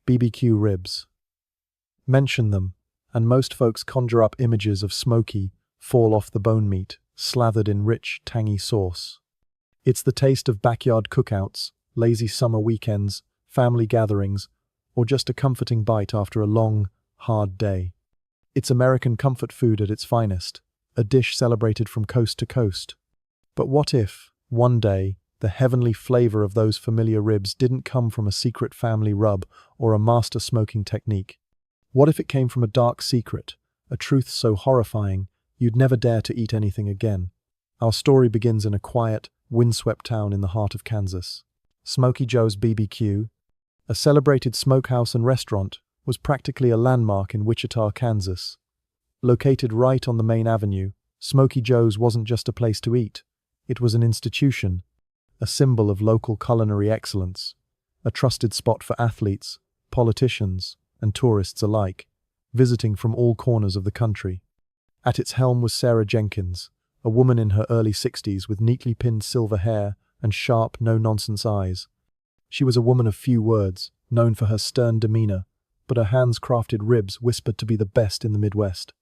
BBQ ribs. Mention them, and most folks conjure up images of smoky, fall-off-the-bone meat, slathered in rich, tangy sauce. It's the taste of backyard cookouts, lazy summer weekends, family gatherings, or just a comforting bite after a long, hard day. It's American comfort food at its finest, a dish celebrated from coast to coast. But what if, one day, the heavenly flavor of those familiar ribs didn't come from a secret family rub or a master smoking technique? What if it came from a dark secret, a truth so horrifying you'd never dare to eat anything again? Our story begins in a quiet, windswept town in the heart of Kansas. Smoky Joe's BBQ, a celebrated smokehouse and restaurant, was practically a landmark in Wichita, Kansas. Located right on the main avenue, Smoky Joe's wasn't just a place to eat. It was an institution, a symbol of local culinary excellence, a trusted spot for athletes, politicians, and tourists alike, visiting from all corners of the country. At its helm was Sarah Jenkins, a woman in her early 60s with neatly pinned silver hair and sharp, no-nonsense eyes. She was a woman of few words, known for her stern demeanor, but her hands-crafted ribs whispered to be the best in the Midwest.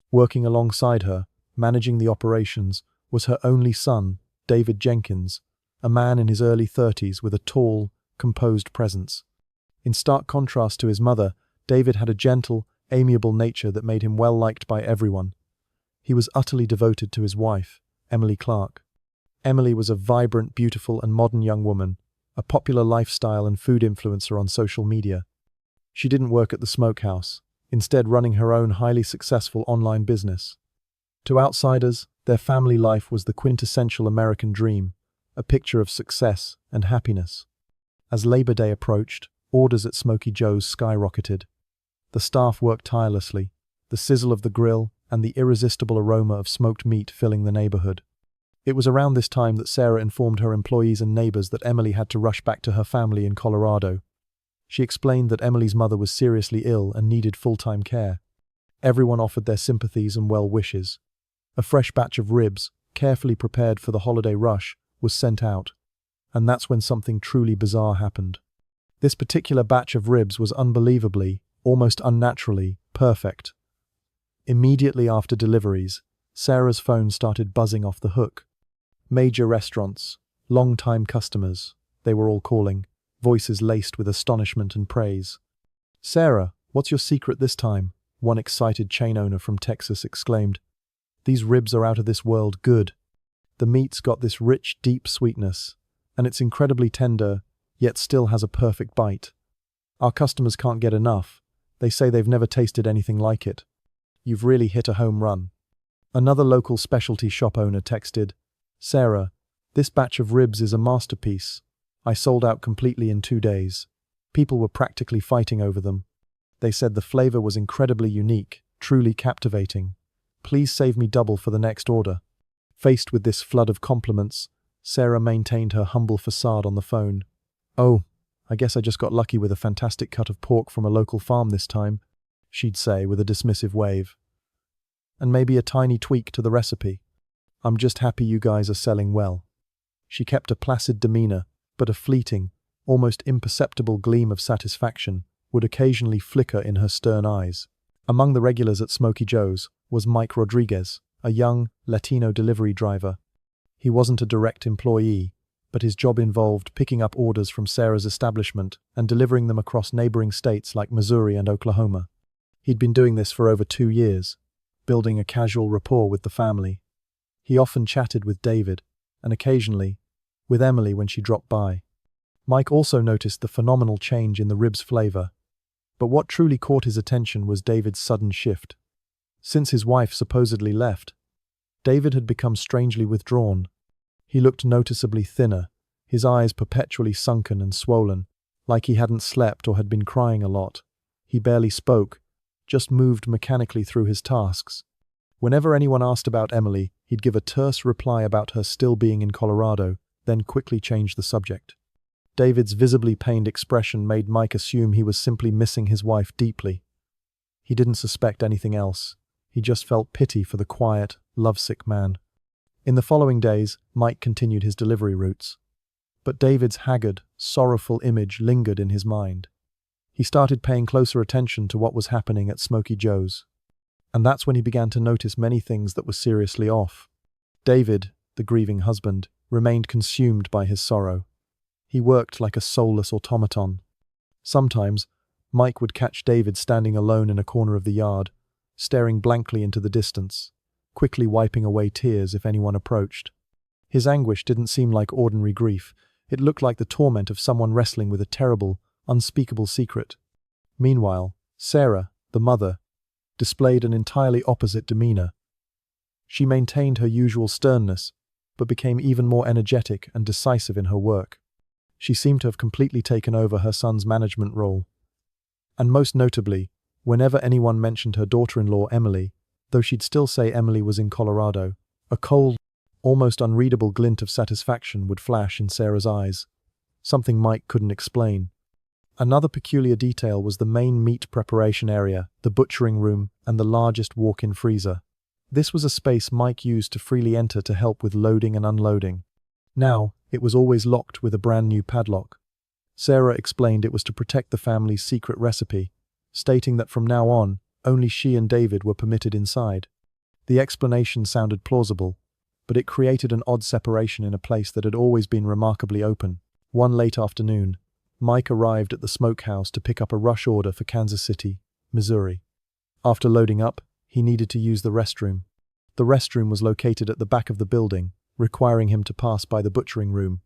Working alongside her, managing the operations, was her only son, David Jenkins, a man in his early 30s with a tall, composed presence. In stark contrast to his mother, David had a gentle, amiable nature that made him well-liked by everyone. He was utterly devoted to his wife, Emily Clark. Emily was a vibrant, beautiful, and modern young woman, a popular lifestyle and food influencer on social media. She didn't work at the smokehouse, instead running her own highly successful online business. To outsiders, their family life was the quintessential American dream, a picture of success and happiness. As Labor Day approached, orders at Smoky Joe's skyrocketed. The staff worked tirelessly, the sizzle of the grill and the irresistible aroma of smoked meat filling the neighborhood. It was around this time that Sarah informed her employees and neighbors that Emily had to rush back to her family in Colorado. She explained that Emily's mother was seriously ill and needed full-time care. Everyone offered their sympathies and well wishes. A fresh batch of ribs, carefully prepared for the holiday rush, was sent out. And that's when something truly bizarre happened. This particular batch of ribs was unbelievably, almost unnaturally, perfect. Immediately after deliveries, Sarah's phone started buzzing off the hook. Major restaurants, long-time customers, they were all calling, voices laced with astonishment and praise. "Sarah, what's your secret this time?" one excited chain owner from Texas exclaimed. "These ribs are out of this world good. The meat's got this rich, deep sweetness, and it's incredibly tender, yet still has a perfect bite. Our customers can't get enough. They say they've never tasted anything like it. You've really hit a home run." Another local specialty shop owner texted, "Sarah, this batch of ribs is a masterpiece. I sold out completely in 2 days. People were practically fighting over them. They said the flavor was incredibly unique, truly captivating. Please save me double for the next order." Faced with this flood of compliments, Sarah maintained her humble facade on the phone. "Oh, I guess I just got lucky with a fantastic cut of pork from a local farm this time," she'd say with a dismissive wave. "And maybe a tiny tweak to the recipe. I'm just happy you guys are selling well." She kept a placid demeanor, but a fleeting, almost imperceptible gleam of satisfaction would occasionally flicker in her stern eyes. Among the regulars at Smoky Joe's was Mike Rodriguez, a young, Latino delivery driver. He wasn't a direct employee, but his job involved picking up orders from Sarah's establishment and delivering them across neighboring states like Missouri and Oklahoma. He'd been doing this for over 2 years, building a casual rapport with the family. He often chatted with David, and occasionally, with Emily when she dropped by. Mike also noticed the phenomenal change in the rib's flavor. But what truly caught his attention was David's sudden shift. Since his wife supposedly left, David had become strangely withdrawn. He looked noticeably thinner, his eyes perpetually sunken and swollen, like he hadn't slept or had been crying a lot. He barely spoke, just moved mechanically through his tasks. Whenever anyone asked about Emily, he'd give a terse reply about her still being in Colorado, then quickly change the subject. David's visibly pained expression made Mike assume he was simply missing his wife deeply. He didn't suspect anything else. He just felt pity for the quiet, lovesick man. In the following days, Mike continued his delivery routes. But David's haggard, sorrowful image lingered in his mind. He started paying closer attention to what was happening at Smoky Joe's. And that's when he began to notice many things that were seriously off. David, the grieving husband, remained consumed by his sorrow. He worked like a soulless automaton. Sometimes, Mike would catch David standing alone in a corner of the yard, staring blankly into the distance, quickly wiping away tears if anyone approached. His anguish didn't seem like ordinary grief. It looked like the torment of someone wrestling with a terrible, unspeakable secret. Meanwhile, Sarah, the mother, displayed an entirely opposite demeanor. She maintained her usual sternness, but became even more energetic and decisive in her work. She seemed to have completely taken over her son's management role. And most notably, whenever anyone mentioned her daughter-in-law Emily, though she'd still say Emily was in Colorado, a cold, almost unreadable glint of satisfaction would flash in Sarah's eyes, something Mike couldn't explain. Another peculiar detail was the main meat preparation area, the butchering room, and the largest walk-in freezer. This was a space Mike used to freely enter to help with loading and unloading. Now, it was always locked with a brand new padlock. Sarah explained it was to protect the family's secret recipe, stating that from now on, only she and David were permitted inside. The explanation sounded plausible, but it created an odd separation in a place that had always been remarkably open. One late afternoon, Mike arrived at the smokehouse to pick up a rush order for Kansas City, Missouri. After loading up, he needed to use the restroom. The restroom was located at the back of the building, requiring him to pass by the butchering room.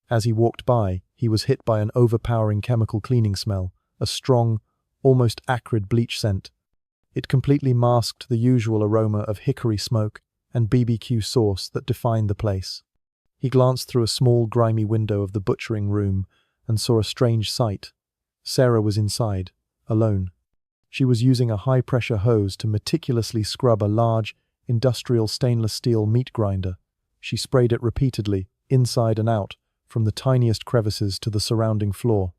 As he walked by, he was hit by an overpowering chemical cleaning smell, a strong, almost acrid bleach scent. It completely masked the usual aroma of hickory smoke and BBQ sauce that defined the place. He glanced through a small, grimy window of the butchering room and saw a strange sight. Sarah was inside, alone. She was using a high-pressure hose to meticulously scrub a large, industrial stainless steel meat grinder. She sprayed it repeatedly, inside and out, from the tiniest crevices to the surrounding floor.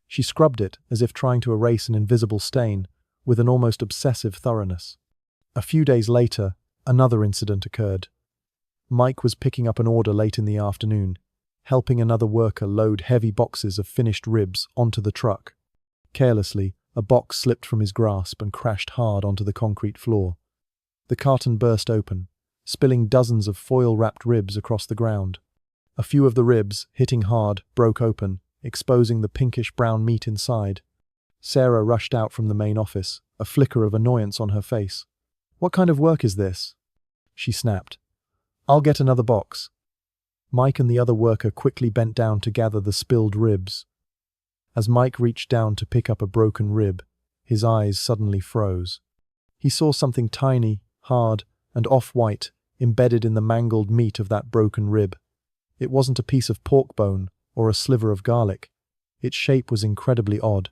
She scrubbed it as if trying to erase an invisible stain, with an almost obsessive thoroughness. A few days later, another incident occurred. Mike was picking up an order late in the afternoon, helping another worker load heavy boxes of finished ribs onto the truck. Carelessly, a box slipped from his grasp and crashed hard onto the concrete floor. The carton burst open, spilling dozens of foil-wrapped ribs across the ground. A few of the ribs, hitting hard, broke open, exposing the pinkish-brown meat inside. Sarah rushed out from the main office, a flicker of annoyance on her face. "What kind of work is this?" she snapped. "I'll get another box." Mike and the other worker quickly bent down to gather the spilled ribs. As Mike reached down to pick up a broken rib, his eyes suddenly froze. He saw something tiny, hard, and off-white embedded in the mangled meat of that broken rib. It wasn't a piece of pork bone or a sliver of garlic. Its shape was incredibly odd.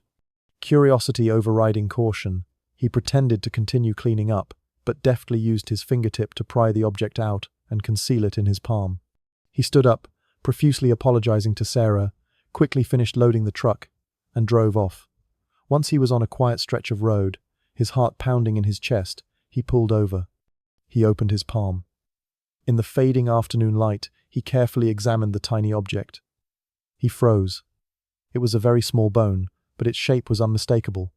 Curiosity overriding caution, he pretended to continue cleaning up, but deftly used his fingertip to pry the object out and conceal it in his palm. He stood up, profusely apologizing to Sarah, quickly finished loading the truck, and drove off. Once he was on a quiet stretch of road, his heart pounding in his chest, he pulled over. He opened his palm. In the fading afternoon light, he carefully examined the tiny object. He froze. It was a very small bone, but its shape was unmistakable.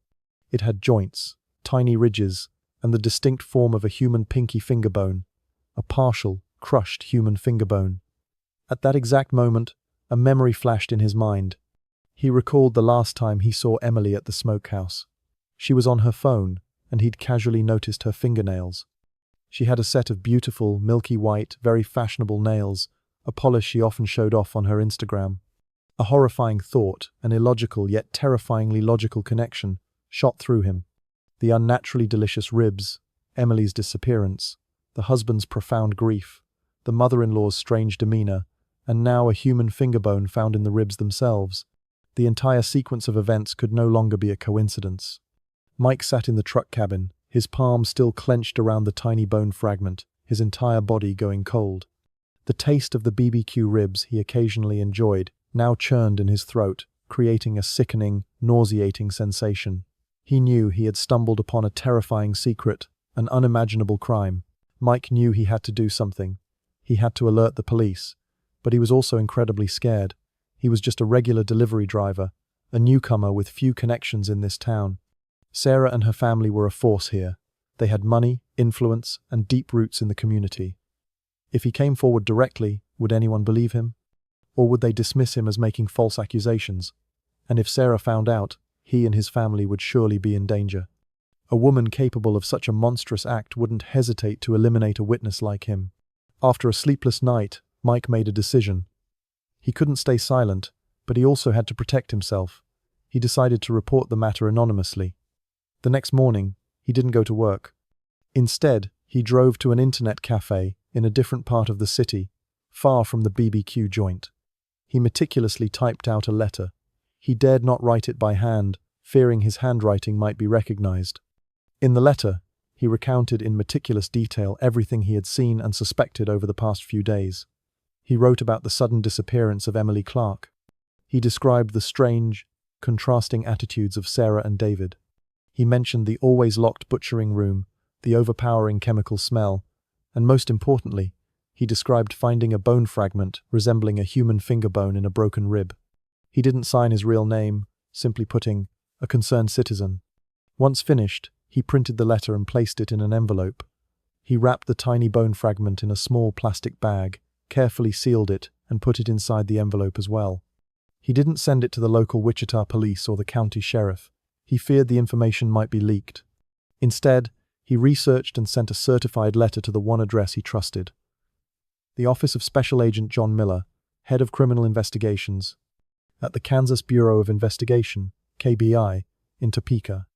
It had joints, tiny ridges, and the distinct form of a human pinky finger bone, a partial, crushed human finger bone. At that exact moment, a memory flashed in his mind. He recalled the last time he saw Emily at the smokehouse. She was on her phone, and he'd casually noticed her fingernails. She had a set of beautiful, milky white, very fashionable nails, a polish she often showed off on her Instagram. A horrifying thought, an illogical yet terrifyingly logical connection, shot through him. The unnaturally delicious ribs, Emily's disappearance, the husband's profound grief, the mother-in-law's strange demeanor, and now a human finger bone found in the ribs themselves. The entire sequence of events could no longer be a coincidence. Mike sat in the truck cabin, his palm still clenched around the tiny bone fragment, his entire body going cold. The taste of the BBQ ribs he occasionally enjoyed now churned in his throat, creating a sickening, nauseating sensation. He knew he had stumbled upon a terrifying secret, an unimaginable crime. Mike knew he had to do something. He had to alert the police, but he was also incredibly scared. He was just a regular delivery driver, a newcomer with few connections in this town. Sarah and her family were a force here. They had money, influence, and deep roots in the community. If he came forward directly, would anyone believe him? Or would they dismiss him as making false accusations? And if Sarah found out, he and his family would surely be in danger. A woman capable of such a monstrous act wouldn't hesitate to eliminate a witness like him. After a sleepless night, Mike made a decision. He couldn't stay silent, but he also had to protect himself. He decided to report the matter anonymously. The next morning, he didn't go to work. Instead, he drove to an internet cafe in a different part of the city, far from the BBQ joint. He meticulously typed out a letter. He dared not write it by hand, fearing his handwriting might be recognized. In the letter, he recounted in meticulous detail everything he had seen and suspected over the past few days. He wrote about the sudden disappearance of Emily Clark. He described the strange, contrasting attitudes of Sarah and David. He mentioned the always locked butchering room, the overpowering chemical smell, and most importantly, he described finding a bone fragment resembling a human finger bone in a broken rib. He didn't sign his real name, simply putting, "a concerned citizen." Once finished, he printed the letter and placed it in an envelope. He wrapped the tiny bone fragment in a small plastic bag, carefully sealed it, and put it inside the envelope as well. He didn't send it to the local Wichita police or the county sheriff. He feared the information might be leaked. Instead, he researched and sent a certified letter to the one address he trusted. The office of Special Agent John Miller, Head of Criminal Investigations, at the Kansas Bureau of Investigation, KBI, in Topeka.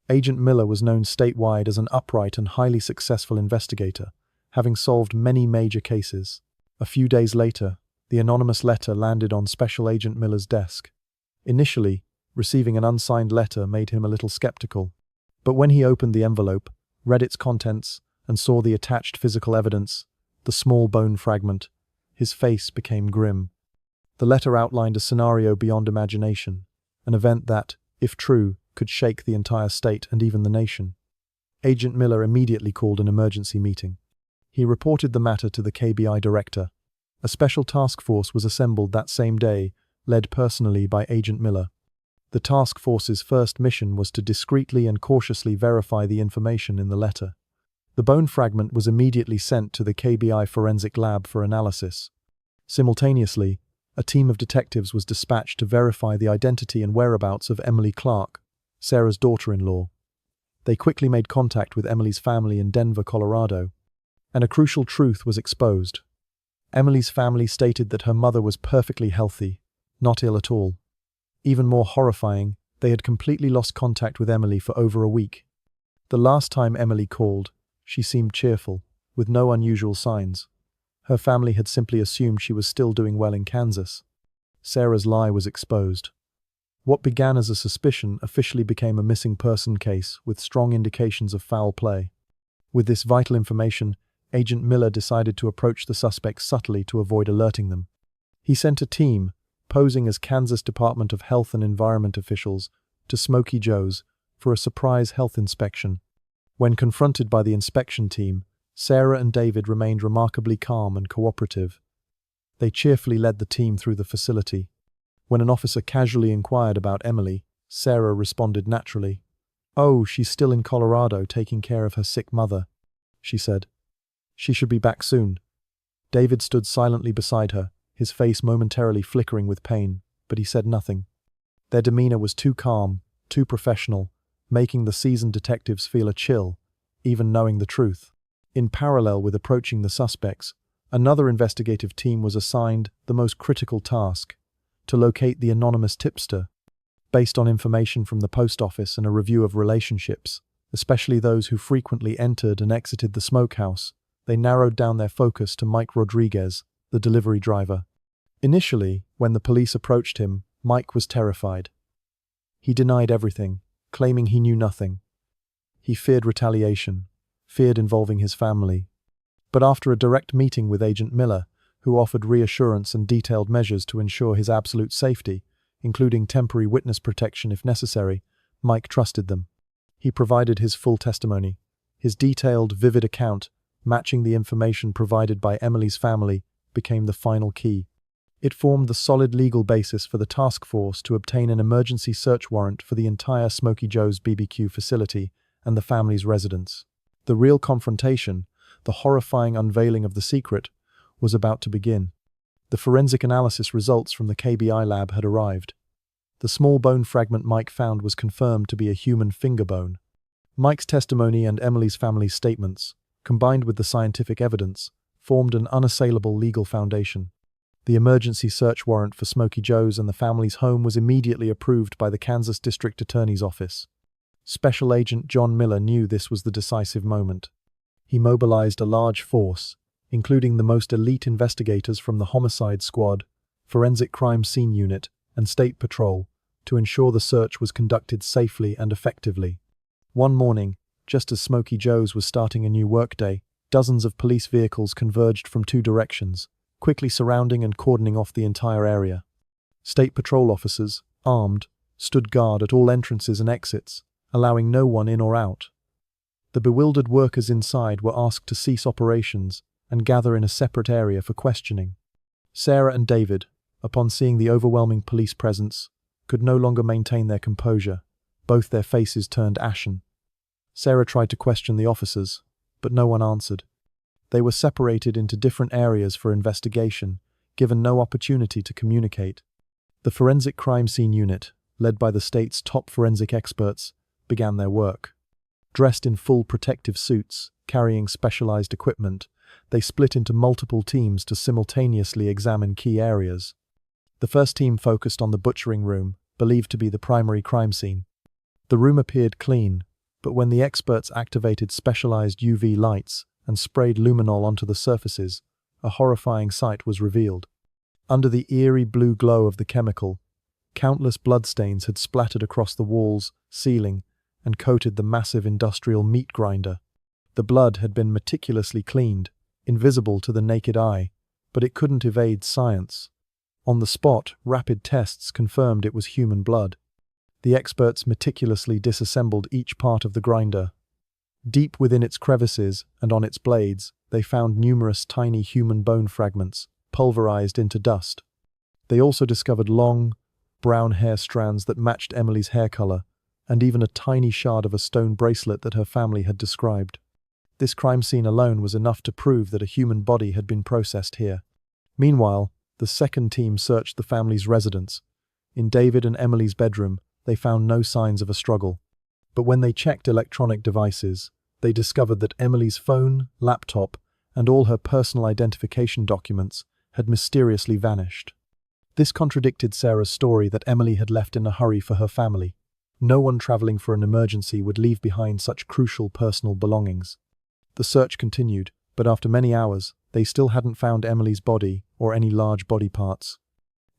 Agent Miller was known statewide as an upright and highly successful investigator, having solved many major cases. A few days later, the anonymous letter landed on Special Agent Miller's desk. Initially, receiving an unsigned letter made him a little skeptical. But when he opened the envelope, read its contents, and saw the attached physical evidence, the small bone fragment, his face became grim. The letter outlined a scenario beyond imagination, an event that, if true, could shake the entire state and even the nation. Agent Miller immediately called an emergency meeting. He reported the matter to the KBI director. A special task force was assembled that same day, led personally by Agent Miller. The task force's first mission was to discreetly and cautiously verify the information in the letter. The bone fragment was immediately sent to the KBI forensic lab for analysis. Simultaneously, a team of detectives was dispatched to verify the identity and whereabouts of Emily Clark, Sarah's daughter-in-law. They quickly made contact with Emily's family in Denver, Colorado, and a crucial truth was exposed. Emily's family stated that her mother was perfectly healthy, not ill at all. Even more horrifying, they had completely lost contact with Emily for over a week. The last time Emily called, she seemed cheerful, with no unusual signs. Her family had simply assumed she was still doing well in Kansas. Sarah's lie was exposed. What began as a suspicion officially became a missing person case with strong indications of foul play. With this vital information, Agent Miller decided to approach the suspects subtly to avoid alerting them. He sent a team, posing as Kansas Department of Health and Environment officials, to Smoky Joe's for a surprise health inspection. When confronted by the inspection team, Sarah and David remained remarkably calm and cooperative. They cheerfully led the team through the facility. When an officer casually inquired about Emily, Sarah responded naturally. "Oh, she's still in Colorado taking care of her sick mother," she said. "She should be back soon." David stood silently beside her, his face momentarily flickering with pain, but he said nothing. Their demeanor was too calm, too professional, making the seasoned detectives feel a chill, even knowing the truth. In parallel with approaching the suspects, another investigative team was assigned the most critical task: to locate the anonymous tipster. Based on information from the post office and a review of relationships, especially those who frequently entered and exited the smokehouse, they narrowed down their focus to Mike Rodriguez, the delivery driver. Initially, when the police approached him, Mike was terrified. He denied everything, claiming he knew nothing. He feared retaliation, feared involving his family. But after a direct meeting with Agent Miller, who offered reassurance and detailed measures to ensure his absolute safety, including temporary witness protection if necessary, Mike trusted them. He provided his full testimony. His detailed, vivid account, matching the information provided by Emily's family, became the final key. It formed the solid legal basis for the task force to obtain an emergency search warrant for the entire Smoky Joe's BBQ facility and the family's residence. The real confrontation, the horrifying unveiling of the secret, was about to begin. The forensic analysis results from the KBI lab had arrived. The small bone fragment Mike found was confirmed to be a human finger bone. Mike's testimony and Emily's family's statements, combined with the scientific evidence, formed an unassailable legal foundation. The emergency search warrant for Smoky Joe's and the family's home was immediately approved by the Kansas District Attorney's Office. Special Agent John Miller knew this was the decisive moment. He mobilized a large force, including the most elite investigators from the Homicide Squad, Forensic Crime Scene Unit, and State Patrol, to ensure the search was conducted safely and effectively. One morning, just as Smoky Joe's was starting a new workday, dozens of police vehicles converged from two directions, quickly surrounding and cordoning off the entire area. State Patrol officers, armed, stood guard at all entrances and exits, allowing no one in or out. The bewildered workers inside were asked to cease operations and gather in a separate area for questioning. Sarah and David, upon seeing the overwhelming police presence, could no longer maintain their composure. Both their faces turned ashen. Sarah tried to question the officers, but no one answered. They were separated into different areas for investigation, given no opportunity to communicate. The Forensic Crime Scene Unit, led by the state's top forensic experts, began their work. Dressed in full protective suits, carrying specialized equipment, they split into multiple teams to simultaneously examine key areas. The first team focused on the butchering room, believed to be the primary crime scene. The room appeared clean, but when the experts activated specialized UV lights and sprayed luminol onto the surfaces, a horrifying sight was revealed. Under the eerie blue glow of the chemical, countless bloodstains had splattered across the walls, ceiling, and coated the massive industrial meat grinder. The blood had been meticulously cleaned, invisible to the naked eye, but it couldn't evade science. On the spot, rapid tests confirmed it was human blood. The experts meticulously disassembled each part of the grinder. Deep within its crevices and on its blades, they found numerous tiny human bone fragments, pulverized into dust. They also discovered long, brown hair strands that matched Emily's hair color, and even a tiny shard of a stone bracelet that her family had described. This crime scene alone was enough to prove that a human body had been processed here. Meanwhile, the second team searched the family's residence. In David and Emily's bedroom, they found no signs of a struggle. But when they checked electronic devices, they discovered that Emily's phone, laptop, and all her personal identification documents had mysteriously vanished. This contradicted Sarah's story that Emily had left in a hurry for her family. No one traveling for an emergency would leave behind such crucial personal belongings. The search continued, but after many hours, they still hadn't found Emily's body or any large body parts.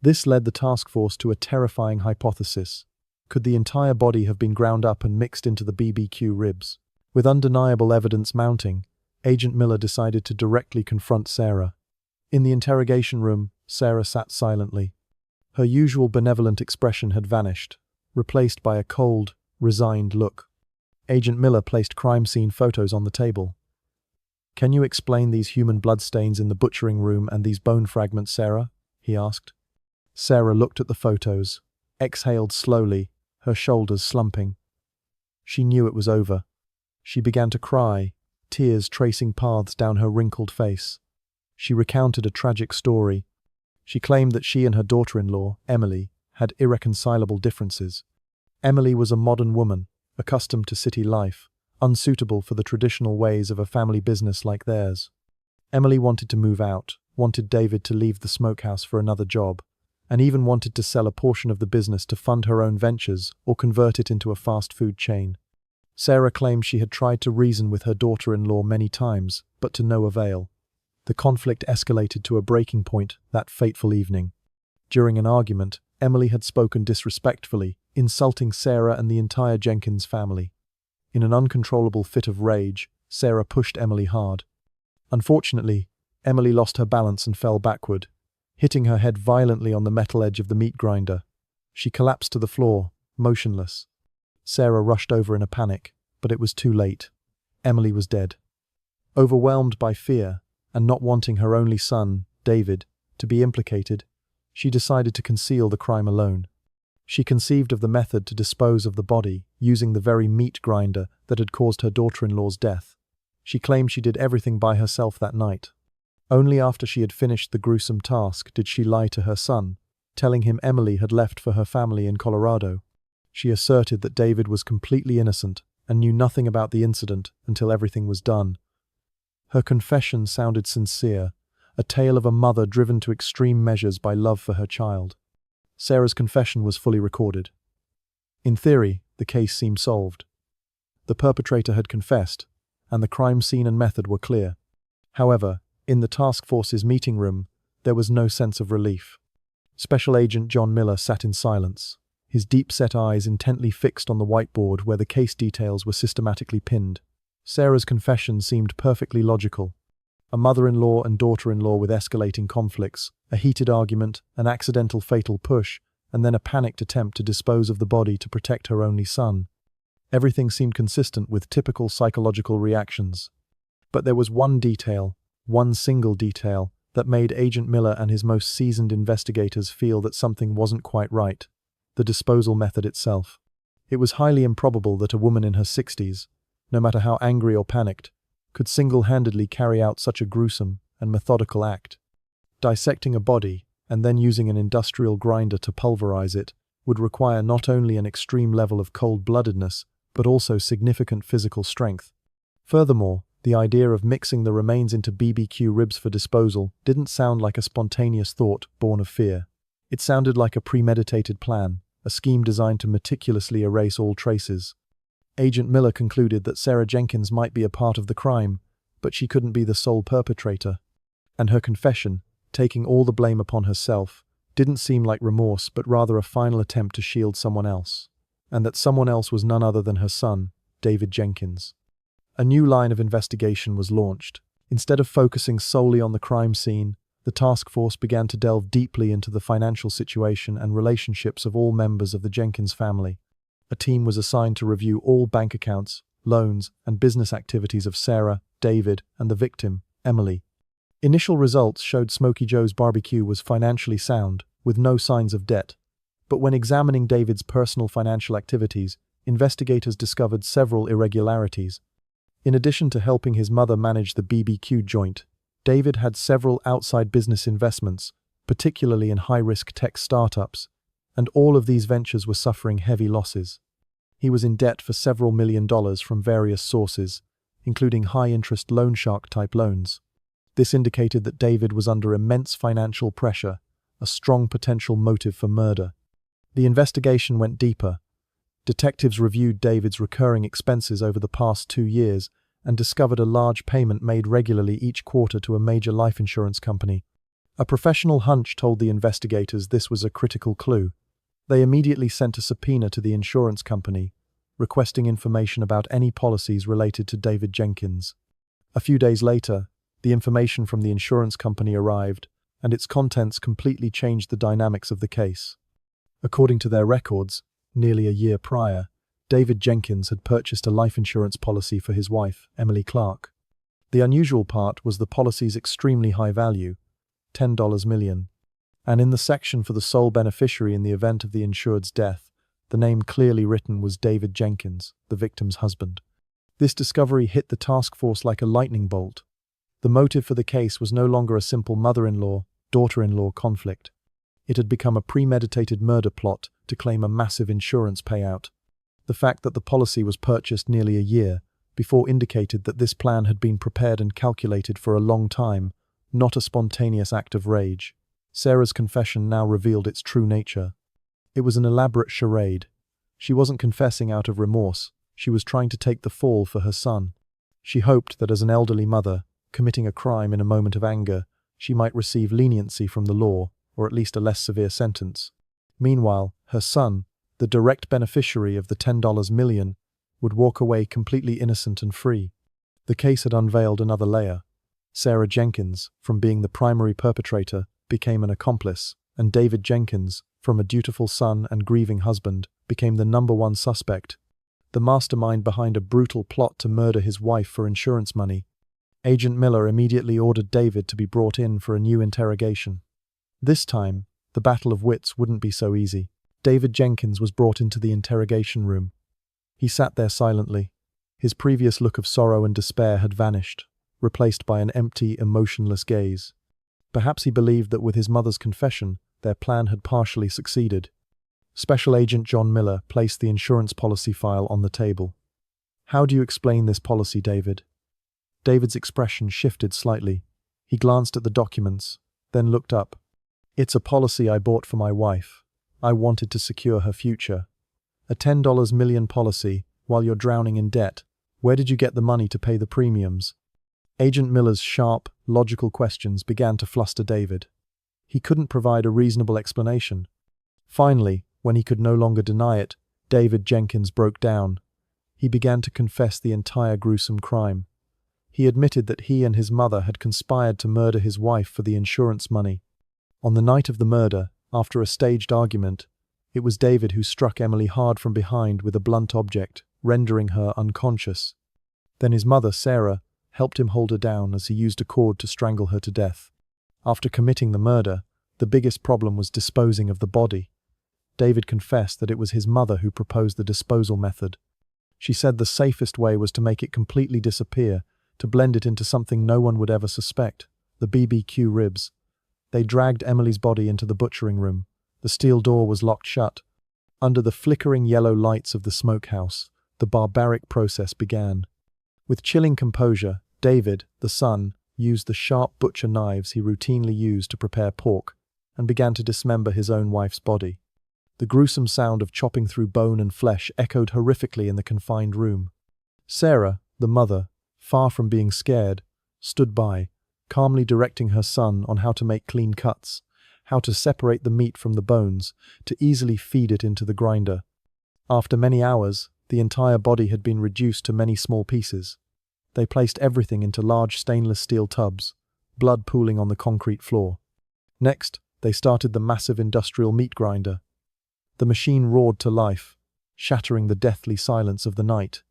This led the task force to a terrifying hypothesis. Could the entire body have been ground up and mixed into the BBQ ribs? With undeniable evidence mounting, Agent Miller decided to directly confront Sarah. In the interrogation room, Sarah sat silently. Her usual benevolent expression had vanished, replaced by a cold, resigned look. Agent Miller placed crime scene photos on the table. "Can you explain these human bloodstains in the butchering room and these bone fragments, Sarah?" he asked. Sarah looked at the photos, exhaled slowly, her shoulders slumping. She knew it was over. She began to cry, tears tracing paths down her wrinkled face. She recounted a tragic story. She claimed that she and her daughter-in-law, Emily, had irreconcilable differences. Emily was a modern woman, accustomed to city life, unsuitable for the traditional ways of a family business like theirs. Emily wanted to move out, wanted David to leave the smokehouse for another job, and even wanted to sell a portion of the business to fund her own ventures or convert it into a fast food chain. Sarah claimed she had tried to reason with her daughter-in-law many times, but to no avail. The conflict escalated to a breaking point that fateful evening. During an argument, Emily had spoken disrespectfully, insulting Sarah and the entire Jenkins family. In an uncontrollable fit of rage, Sarah pushed Emily hard. Unfortunately, Emily lost her balance and fell backward, hitting her head violently on the metal edge of the meat grinder. She collapsed to the floor, motionless. Sarah rushed over in a panic, but it was too late. Emily was dead. Overwhelmed by fear, and not wanting her only son, David, to be implicated, she decided to conceal the crime alone. She conceived of the method to dispose of the body, using the very meat grinder that had caused her daughter-in-law's death. She claimed she did everything by herself that night. Only after she had finished the gruesome task did she lie to her son, telling him Emily had left for her family in Colorado. She asserted that David was completely innocent and knew nothing about the incident until everything was done. Her confession sounded sincere, a tale of a mother driven to extreme measures by love for her child. Sarah's confession was fully recorded. In theory, the case seemed solved. The perpetrator had confessed, and the crime scene and method were clear. However, in the task force's meeting room, there was no sense of relief. Special Agent John Miller sat in silence, his deep-set eyes intently fixed on the whiteboard where the case details were systematically pinned. Sarah's confession seemed perfectly logical. A mother-in-law and daughter-in-law with escalating conflicts, a heated argument, an accidental fatal push, and then a panicked attempt to dispose of the body to protect her only son. Everything seemed consistent with typical psychological reactions. But there was one detail, one single detail, that made Agent Miller and his most seasoned investigators feel that something wasn't quite right: the disposal method itself. It was highly improbable that a woman in her 60s, no matter how angry or panicked, could single-handedly carry out such a gruesome and methodical act. Dissecting a body and then using an industrial grinder to pulverize it would require not only an extreme level of cold-bloodedness, but also significant physical strength. Furthermore, the idea of mixing the remains into BBQ ribs for disposal didn't sound like a spontaneous thought born of fear. It sounded like a premeditated plan, a scheme designed to meticulously erase all traces. Agent Miller concluded that Sarah Jenkins might be a part of the crime, but she couldn't be the sole perpetrator. And her confession, taking all the blame upon herself, didn't seem like remorse but rather a final attempt to shield someone else. And that someone else was none other than her son, David Jenkins. A new line of investigation was launched. Instead of focusing solely on the crime scene, the task force began to delve deeply into the financial situation and relationships of all members of the Jenkins family. A team was assigned to review all bank accounts, loans, and business activities of Sarah, David, and the victim, Emily. Initial results showed Smoky Joe's BBQ was financially sound, with no signs of debt. But when examining David's personal financial activities, investigators discovered several irregularities. In addition to helping his mother manage the BBQ joint, David had several outside business investments, particularly in high-risk tech startups, and all of these ventures were suffering heavy losses. He was in debt for several $1 million from various sources, including high-interest loan shark-type loans. This indicated that David was under immense financial pressure, a strong potential motive for murder. The investigation went deeper. Detectives reviewed David's recurring expenses over the past 2 years and discovered a large payment made regularly each quarter to a major life insurance company. A professional hunch told the investigators this was a critical clue. They immediately sent a subpoena to the insurance company, requesting information about any policies related to David Jenkins. A few days later, the information from the insurance company arrived, and its contents completely changed the dynamics of the case. According to their records, nearly a year prior, David Jenkins had purchased a life insurance policy for his wife, Emily Clark. The unusual part was the policy's extremely high value, $10 million. And in the section for the sole beneficiary in the event of the insured's death, the name clearly written was David Jenkins, the victim's husband. This discovery hit the task force like a lightning bolt. The motive for the case was no longer a simple mother-in-law, daughter-in-law conflict. It had become a premeditated murder plot to claim a massive insurance payout. The fact that the policy was purchased nearly a year before indicated that this plan had been prepared and calculated for a long time, not a spontaneous act of rage. Sarah's confession now revealed its true nature. It was an elaborate charade. She wasn't confessing out of remorse. She was trying to take the fall for her son. She hoped that as an elderly mother, committing a crime in a moment of anger, she might receive leniency from the law, or at least a less severe sentence. Meanwhile, her son, the direct beneficiary of the $10 million, would walk away completely innocent and free. The case had unveiled another layer. Sarah Jenkins, from being the primary perpetrator, became an accomplice, and David Jenkins, from a dutiful son and grieving husband, became the #1 suspect, the mastermind behind a brutal plot to murder his wife for insurance money. Agent Miller immediately ordered David to be brought in for a new interrogation. This time, The battle of wits wouldn't be so easy. David Jenkins was brought into the interrogation room. He sat there silently. His previous look of sorrow and despair had vanished, replaced by an empty, emotionless gaze. Perhaps he believed that with his mother's confession, their plan had partially succeeded. Special Agent John Miller placed the insurance policy file on the table. "How do you explain this policy, David?" David's expression shifted slightly. He glanced at the documents, then looked up. "It's a policy I bought for my wife. I wanted to secure her future. A $10 million policy while you're drowning in debt. Where did you get the money to pay the premiums?" Agent Miller's sharp, logical questions began to fluster David. He couldn't provide a reasonable explanation. Finally, when he could no longer deny it, David Jenkins broke down. He began to confess the entire gruesome crime. He admitted that he and his mother had conspired to murder his wife for the insurance money. On the night of the murder, after a staged argument, it was David who struck Emily hard from behind with a blunt object, rendering her unconscious. Then his mother, Sarah, helped him hold her down as he used a cord to strangle her to death. After committing the murder, the biggest problem was disposing of the body. David confessed that it was his mother who proposed the disposal method. She said the safest way was to make it completely disappear, to blend it into something no one would ever suspect, the BBQ ribs. They dragged Emily's body into the butchering room. The steel door was locked shut. Under the flickering yellow lights of the smokehouse, the barbaric process began. With chilling composure, David, the son, used the sharp butcher knives he routinely used to prepare pork and began to dismember his own wife's body. The gruesome sound of chopping through bone and flesh echoed horrifically in the confined room. Sarah, the mother, far from being scared, stood by, calmly directing her son on how to make clean cuts, how to separate the meat from the bones, to easily feed it into the grinder. After many hours, the entire body had been reduced to many small pieces. They placed everything into large stainless steel tubs, blood pooling on the concrete floor. Next, they started the massive industrial meat grinder. The machine roared to life, shattering the deathly silence of the night.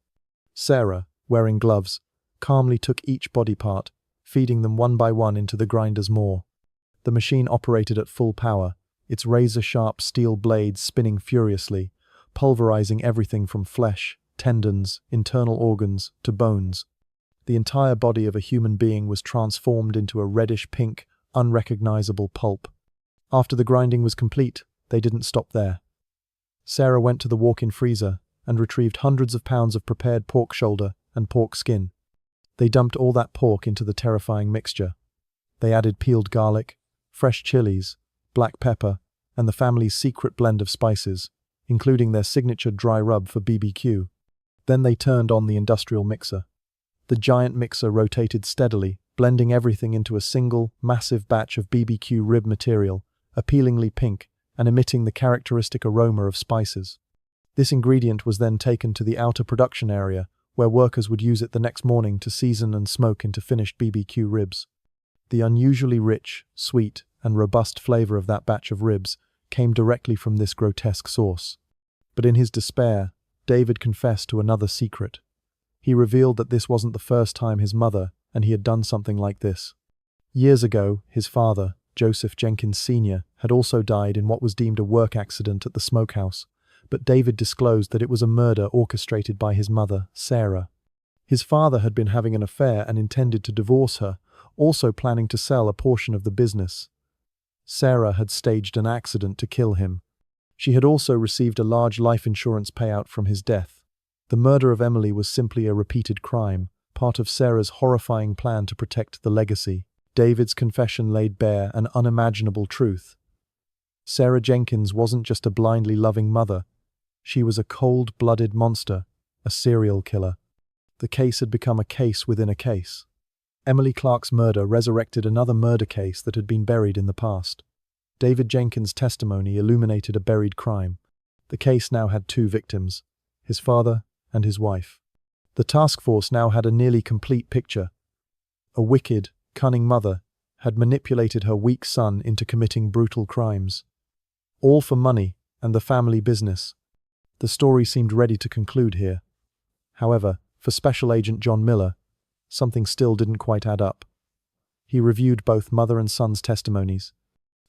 Sarah, wearing gloves, calmly took each body part, feeding them one by one into the grinder's maw. The machine operated at full power, its razor-sharp steel blades spinning furiously, pulverizing everything from flesh, tendons, internal organs, to bones. The entire body of a human being was transformed into a reddish-pink, unrecognizable pulp. After the grinding was complete, they didn't stop there. Sarah went to the walk-in freezer and retrieved hundreds of pounds of prepared pork shoulder and pork skin. They dumped all that pork into the terrifying mixture. They added peeled garlic, fresh chilies, black pepper, and the family's secret blend of spices, including their signature dry rub for BBQ. Then they turned on the industrial mixer. The giant mixer rotated steadily, blending everything into a single, massive batch of BBQ rib material, appealingly pink, and emitting the characteristic aroma of spices. This ingredient was then taken to the outer production area, where workers would use it the next morning to season and smoke into finished BBQ ribs. The unusually rich, sweet, and robust flavor of that batch of ribs came directly from this grotesque source. But in his despair, David confessed to another secret. He revealed that this wasn't the first time his mother and he had done something like this. Years ago, his father, Joseph Jenkins Sr., had also died in what was deemed a work accident at the smokehouse, but David disclosed that it was a murder orchestrated by his mother, Sarah. His father had been having an affair and intended to divorce her, also planning to sell a portion of the business. Sarah had staged an accident to kill him. She had also received a large life insurance payout from his death. The murder of Emily was simply a repeated crime, part of Sarah's horrifying plan to protect the legacy. David's confession laid bare an unimaginable truth. Sarah Jenkins wasn't just a blindly loving mother. She was a cold-blooded monster, a serial killer. The case had become a case within a case. Emily Clark's murder resurrected another murder case that had been buried in the past. David Jenkins' testimony illuminated a buried crime. The case now had two victims, his father and his wife. The task force now had a nearly complete picture. A wicked, cunning mother had manipulated her weak son into committing brutal crimes. All for money and the family business. The story seemed ready to conclude here. However, for Special Agent John Miller, something still didn't quite add up. He reviewed both mother and son's testimonies.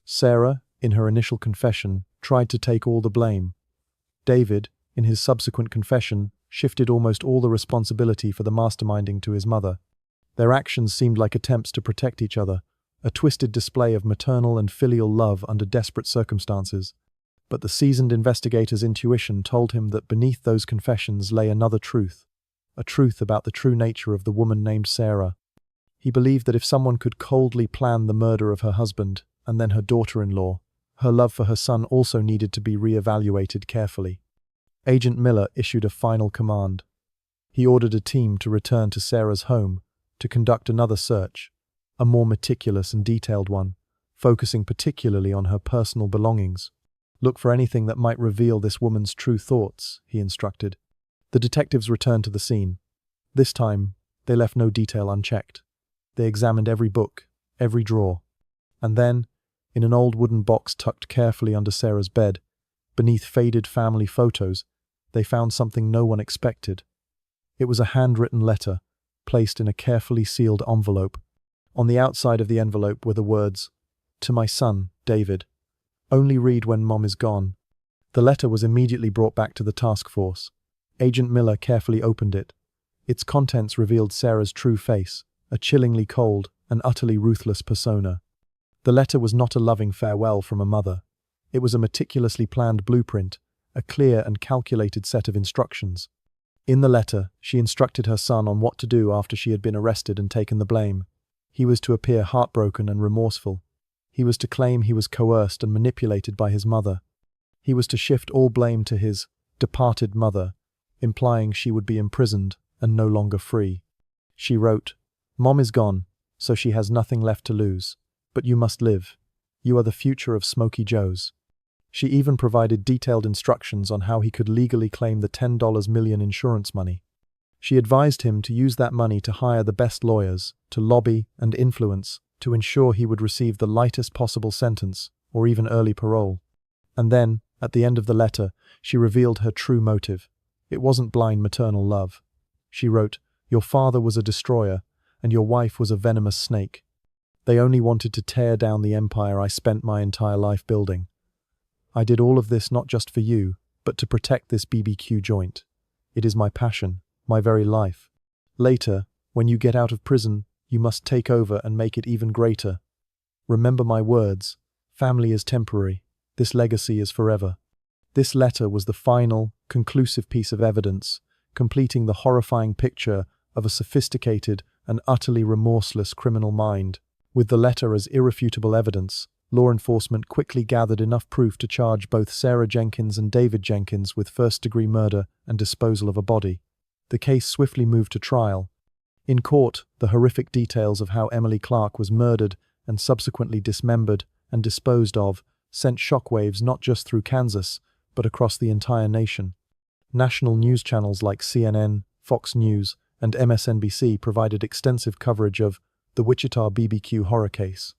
Sarah, in her initial confession, tried to take all the blame. David, in his subsequent confession, shifted almost all the responsibility for the masterminding to his mother. Their actions seemed like attempts to protect each other, a twisted display of maternal and filial love under desperate circumstances. But the seasoned investigator's intuition told him that beneath those confessions lay another truth, a truth about the true nature of the woman named Sarah. He believed that if someone could coldly plan the murder of her husband and then her daughter-in-law, her love for her son also needed to be re-evaluated carefully. Agent Miller issued a final command. He ordered a team to return to Sarah's home to conduct another search, a more meticulous and detailed one, focusing particularly on her personal belongings. Look for anything that might reveal this woman's true thoughts, he instructed. The detectives returned to the scene. This time, they left no detail unchecked. They examined every book, every drawer. And then, in an old wooden box tucked carefully under Sarah's bed, beneath faded family photos, they found something no one expected. It was a handwritten letter, placed in a carefully sealed envelope. On the outside of the envelope were the words, "To my son, David. Only read when Mom is gone." The letter was immediately brought back to the task force. Agent Miller carefully opened it. Its contents revealed Sarah's true face, a chillingly cold and utterly ruthless persona. The letter was not a loving farewell from a mother. It was a meticulously planned blueprint, a clear and calculated set of instructions. In the letter, she instructed her son on what to do after she had been arrested and taken the blame. He was to appear heartbroken and remorseful. He was to claim he was coerced and manipulated by his mother. He was to shift all blame to his departed mother, implying she would be imprisoned and no longer free. She wrote, "Mom is gone, so she has nothing left to lose. But you must live. You are the future of Smoky Joe's." She even provided detailed instructions on how he could legally claim the $10 million insurance money. She advised him to use that money to hire the best lawyers, to lobby and influence, to ensure he would receive the lightest possible sentence, or even early parole. And then, at the end of the letter, she revealed her true motive. It wasn't blind maternal love. She wrote, "Your father was a destroyer, and your wife was a venomous snake. They only wanted to tear down the empire I spent my entire life building. I did all of this not just for you, but to protect this BBQ joint. It is my passion, my very life. Later, when you get out of prison, you must take over and make it even greater. Remember my words. Family is temporary. This legacy is forever." This letter was the final, conclusive piece of evidence, completing the horrifying picture of a sophisticated and utterly remorseless criminal mind. With the letter as irrefutable evidence, law enforcement quickly gathered enough proof to charge both Sarah Jenkins and David Jenkins with first-degree murder and disposal of a body. The case swiftly moved to trial. In court, the horrific details of how Emily Clark was murdered and subsequently dismembered and disposed of sent shockwaves not just through Kansas, but across the entire nation. National news channels like CNN, Fox News, and MSNBC provided extensive coverage of the Wichita BBQ horror case.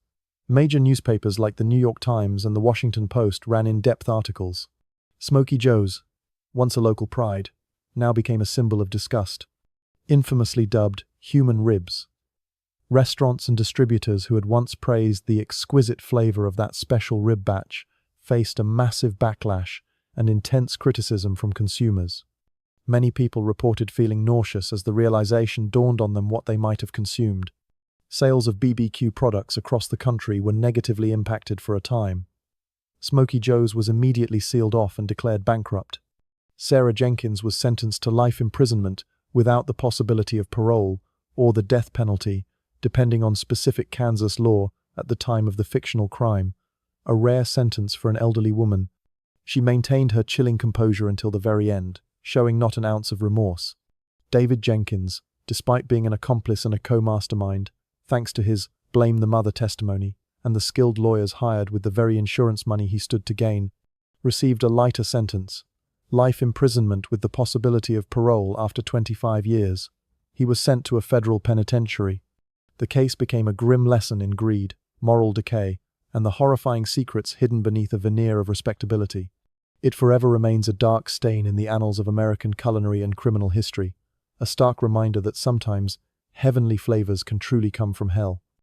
Major newspapers like the New York Times and the Washington Post ran in-depth articles. Smoky Joe's, once a local pride, now became a symbol of disgust. Infamously dubbed human ribs. Restaurants and distributors who had once praised the exquisite flavor of that special rib batch faced a massive backlash and intense criticism from consumers. Many people reported feeling nauseous as the realization dawned on them what they might have consumed. Sales of BBQ products across the country were negatively impacted for a time. Smoky Joe's was immediately sealed off and declared bankrupt. Sarah Jenkins was sentenced to life imprisonment without the possibility of parole or the death penalty, depending on specific Kansas law at the time of the fictional crime, a rare sentence for an elderly woman. She maintained her chilling composure until the very end, showing not an ounce of remorse. David Jenkins, despite being an accomplice and a co-mastermind, thanks to his blame the mother testimony and the skilled lawyers hired with the very insurance money he stood to gain, received a lighter sentence, life imprisonment with the possibility of parole after 25 years. He was sent to a federal penitentiary. The case became a grim lesson in greed, moral decay, and the horrifying secrets hidden beneath a veneer of respectability. It forever remains a dark stain in the annals of American culinary and criminal history, a stark reminder that sometimes heavenly flavors can truly come from hell.